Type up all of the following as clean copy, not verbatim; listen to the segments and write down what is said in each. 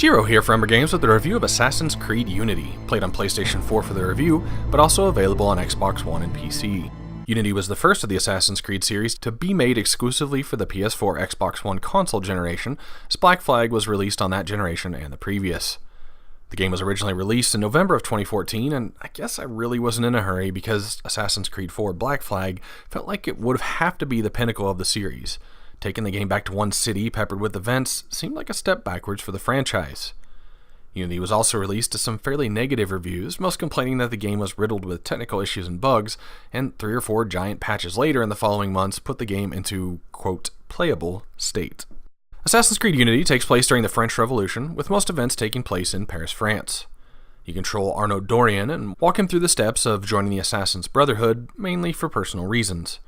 Jiro here for Umbra Games with a review of Assassin's Creed Unity, played on PlayStation 4 for the review, but also available on Xbox One and PC. Unity was the first of the Assassin's Creed series to be made exclusively for the PS4 Xbox One console generation, as Black Flag was released on that generation and the previous. The game was originally released in November of 2014, and I guess I really wasn't in a hurry because Assassin's Creed 4 Black Flag felt like it would have to be the pinnacle of the series. Taking the game back to one city peppered with events seemed like a step backwards for the franchise. Unity was also released to some fairly negative reviews, most complaining that the game was riddled with technical issues and bugs, and 3 or 4 giant patches later in the following months put the game into, quote, playable state. Assassin's Creed Unity takes place during the French Revolution, with most events taking place in Paris, France. You control Arno Dorian and walk him through the steps of joining the Assassin's Brotherhood, mainly for personal reasons.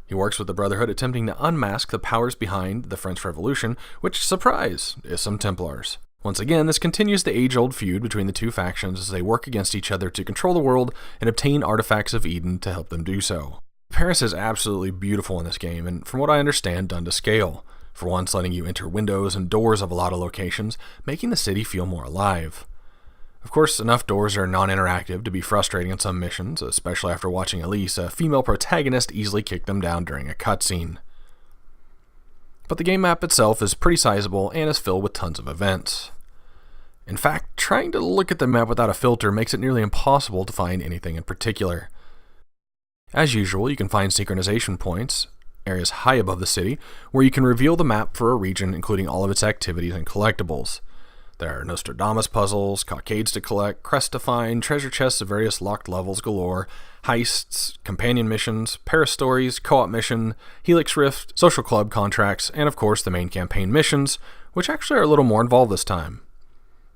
He works with the Brotherhood attempting to unmask the powers behind the French Revolution, which, surprise, is some Templars. Once again, this continues the age-old feud between the two factions as they work against each other to control the world and obtain artifacts of Eden to help them do so. Paris is absolutely beautiful in this game, and from what I understand, done to scale. For once, letting you enter windows and doors of a lot of locations, making the city feel more alive. Of course, enough doors are non-interactive to be frustrating in some missions, especially after watching Elise, a female protagonist, easily kick them down during a cutscene. But the game map itself is pretty sizable and is filled with tons of events. In fact, trying to look at the map without a filter makes it nearly impossible to find anything in particular. As usual, you can find synchronization points, areas high above the city, where you can reveal the map for a region including all of its activities and collectibles. There are Nostradamus puzzles, cockades to collect, crests to find, treasure chests of various locked levels galore, heists, companion missions, Paris stories, co-op mission, Helix Rift, social club contracts, and of course the main campaign missions, which actually are a little more involved this time.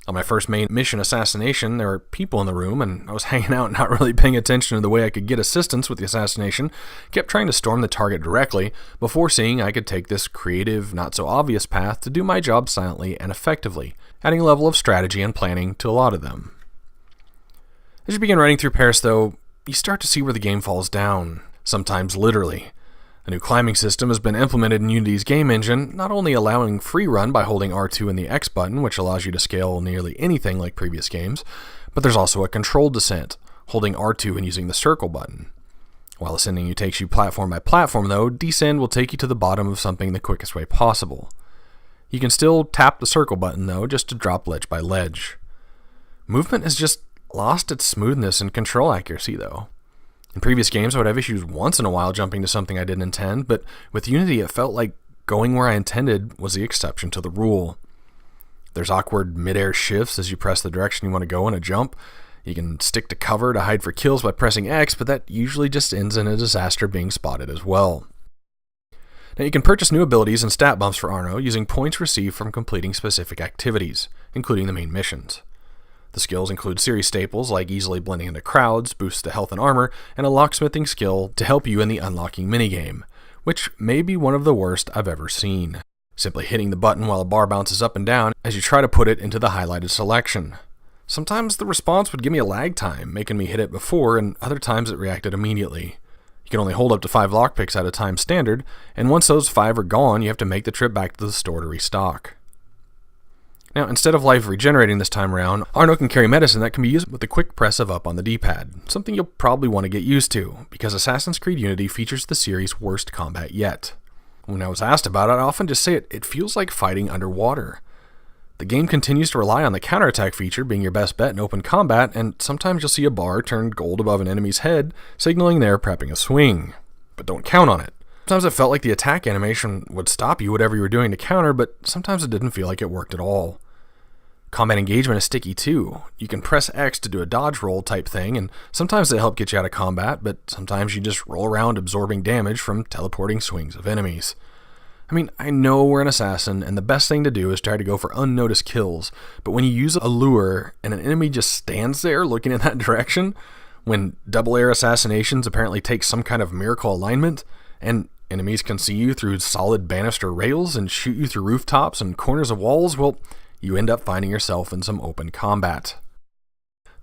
On my first main mission assassination, there were people in the room, and I was hanging out not really paying attention to the way I could get assistance with the assassination, kept trying to storm the target directly, before seeing I could take this creative, not-so-obvious path to do my job silently and effectively, adding a level of strategy and planning to a lot of them. As you begin running through Paris, though, you start to see where the game falls down, sometimes literally. A new climbing system has been implemented in Unity's game engine, not only allowing free run by holding R2 and the X button, which allows you to scale nearly anything like previous games, but there's also a controlled descent, holding R2 and using the circle button. While ascending takes you platform by platform, though, descend will take you to the bottom of something the quickest way possible. You can still tap the circle button, though, just to drop ledge by ledge. Movement has just lost its smoothness and control accuracy, though. In previous games, I would have issues once in a while jumping to something I didn't intend, but with Unity, it felt like going where I intended was the exception to the rule. There's awkward mid-air shifts as you press the direction you want to go in a jump. You can stick to cover to hide for kills by pressing X, but that usually just ends in a disaster being spotted as well. Now, you can purchase new abilities and stat bumps for Arno using points received from completing specific activities, including the main missions. The skills include series staples like easily blending into crowds, boosts to health and armor, and a locksmithing skill to help you in the unlocking minigame, which may be one of the worst I've ever seen. Simply hitting the button while a bar bounces up and down as you try to put it into the highlighted selection. Sometimes the response would give me a lag time, making me hit it before, and other times it reacted immediately. You can only hold up to 5 lockpicks at a time standard, and once those 5 are gone, you have to make the trip back to the store to restock. Now, instead of life regenerating this time around, Arno can carry medicine that can be used with a quick press of up on the D-pad, something you'll probably want to get used to, because Assassin's Creed Unity features the series' worst combat yet. When I was asked about it, I often just say it feels like fighting underwater. The game continues to rely on the counterattack feature being your best bet in open combat, and sometimes you'll see a bar turn gold above an enemy's head, signaling they're prepping a swing. But don't count on it. Sometimes it felt like the attack animation would stop you whatever you were doing to counter, but sometimes it didn't feel like it worked at all. Combat engagement is sticky too. You can press X to do a dodge roll type thing, and sometimes they help get you out of combat, but sometimes you just roll around absorbing damage from teleporting swings of enemies. I mean, I know we're an assassin, and the best thing to do is try to go for unnoticed kills, but when you use a lure and an enemy just stands there looking in that direction, when double air assassinations apparently take some kind of miracle alignment, and enemies can see you through solid banister rails and shoot you through rooftops and corners of walls, well, you end up finding yourself in some open combat.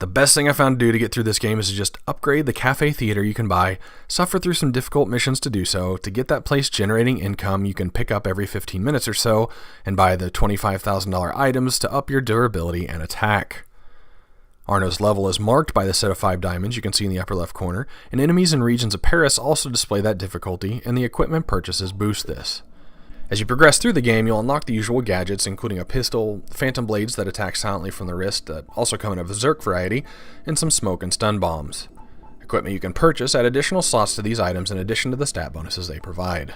The best thing I found to do to get through this game is to just upgrade the cafe theater you can buy, suffer through some difficult missions to do so, to get that place generating income you can pick up every 15 minutes or so, and buy the $25,000 items to up your durability and attack. Arno's level is marked by the set of 5 diamonds you can see in the upper left corner, and enemies in regions of Paris also display that difficulty, and the equipment purchases boost this. As you progress through the game, you'll unlock the usual gadgets, including a pistol, phantom blades that attack silently from the wrist, that also come in a berserk variety, and some smoke and stun bombs. Equipment you can purchase add additional slots to these items in addition to the stat bonuses they provide.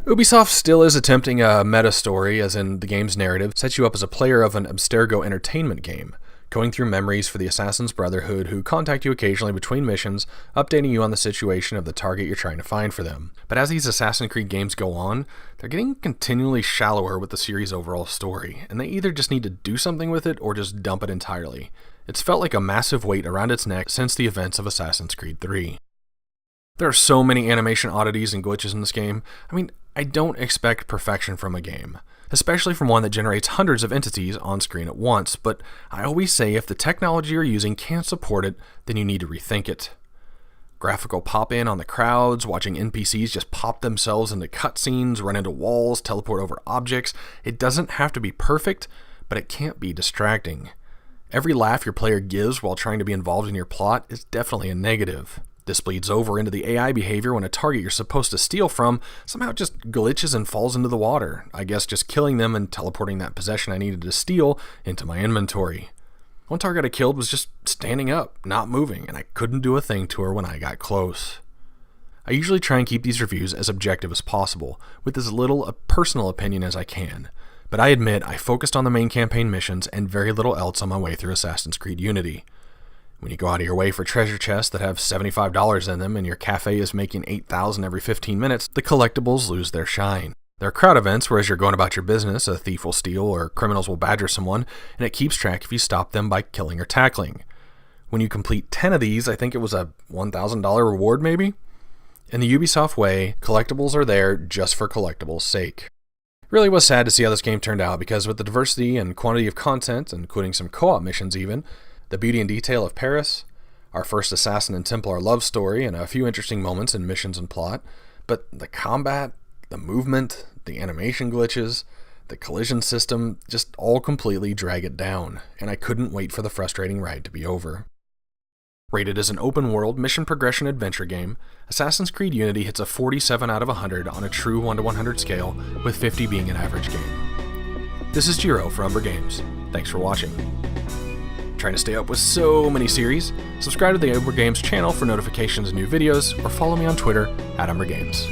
Ubisoft still is attempting a meta story, as in the game's narrative sets you up as a player of an abstergo entertainment game, going through memories for the Assassin's Brotherhood, who contact you occasionally between missions, updating you on the situation of the target you're trying to find for them. But as these Assassin's Creed games go on, they're getting continually shallower with the series' overall story, and they either just need to do something with it or just dump it entirely. It's felt like a massive weight around its neck since the events of Assassin's Creed 3. There are so many animation oddities and glitches in this game. I don't expect perfection from a game, especially from one that generates hundreds of entities on screen at once, but I always say if the technology you're using can't support it, then you need to rethink it. Graphical pop-in on the crowds, watching NPCs just pop themselves into cutscenes, run into walls, teleport over objects. It doesn't have to be perfect, but it can't be distracting. Every laugh your player gives while trying to be involved in your plot is definitely a negative. This bleeds over into the AI behavior when a target you're supposed to steal from somehow just glitches and falls into the water. I guess just killing them and teleporting that possession I needed to steal into my inventory. One target I killed was just standing up, not moving, and I couldn't do a thing to her when I got close. I usually try and keep these reviews as objective as possible, with as little a personal opinion as I can, but I admit I focused on the main campaign missions and very little else on my way through Assassin's Creed Unity. When you go out of your way for treasure chests that have $75 in them and your cafe is making $8,000 every 15 minutes, the collectibles lose their shine. There are crowd events where as you're going about your business, a thief will steal or criminals will badger someone, and it keeps track if you stop them by killing or tackling. When you complete 10 of these, I think it was a $1,000 reward maybe? In the Ubisoft way, collectibles are there just for collectibles' sake. It really was sad to see how this game turned out, because with the diversity and quantity of content, including some co-op missions even, the beauty and detail of Paris, our first Assassin and Templar love story, and a few interesting moments in missions and plot, but the combat, the movement, the animation glitches, the collision system, just all completely drag it down, and I couldn't wait for the frustrating ride to be over. Rated as an open-world mission progression adventure game, Assassin's Creed Unity hits a 47 out of 100 on a true 1 to 100 scale, with 50 being an average game. This is Jiro for Umbra Games. Thanks for watching. Trying to stay up with so many series? Subscribe to the Umbra Games channel for notifications of new videos, or follow me on Twitter @Umbra Games.